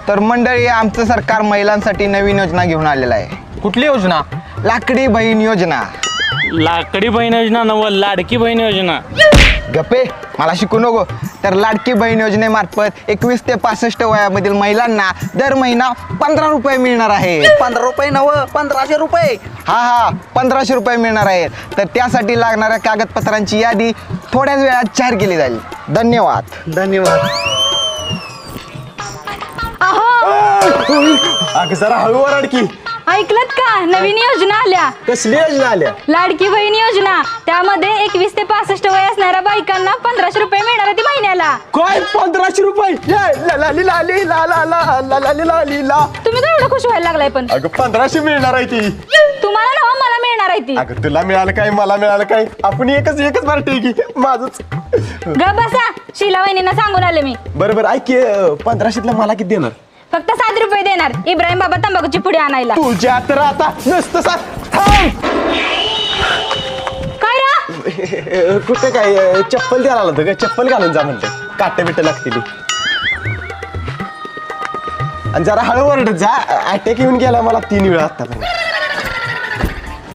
तर मंडळी, आमचं सरकार महिलांसाठी नवीन योजना घेऊन आलेलं आहे. कुठली योजना? लाकडी बहीण योजना. लाकडी बहीण योजना नव लाडकी बहीण योजना. गप्पे, मला शिकू नको. तर लाडकी बहीण योजनेमार्फत 21 ते 65 वयामधील महिलांना दर महिना 15 रुपये मिळणार आहे. 15 रुपये नव 1500 रुपये. हा 1500 रुपये मिळणार आहेत. तर त्यासाठी लागणाऱ्या कागदपत्रांची यादी थोड्याच वेळात जाहीर केली जाईल. धन्यवाद. अगं जरा हळू ओरड की. ऐकलत का? नवीन योजना आल्या. कसली योजना आल्या? लाडकी बहीण योजना. त्यामध्ये 21 ते 65 वय असणाऱ्या बायकांना 1500 रुपये मिळणार आहेत महिन्याला. काय 1500 रुपये? तुम्ही तर एवढं खुश व्हायला लागलाय पण. अगं 1500 मिळणार आहे ती. तुम्हाला ना मला मिळणार आहे ती. अगं तुला मिळालं काय, मला मिळालं काय? आपण एकच पार्टी की माझच. ग बसा, शीला वहिनींना सांगून आले मी. बरोबर ऐक की, 1500 मला किती देणार? फक्त 7 रुपये देणार इब्राहिम बाबा तंबाखूची पुडी आणायला. तुझ्या तर आता नसतं थांब. काय रा? कुठे काय चप्पल द्यायला आलं होतं का? चप्पल घालून जा म्हणते, काटे बिट्टे लागतील. आणि जरा हळू ओरडत जा, अटॅक येऊन गेला मला 3 वेळा आतापर्यंत.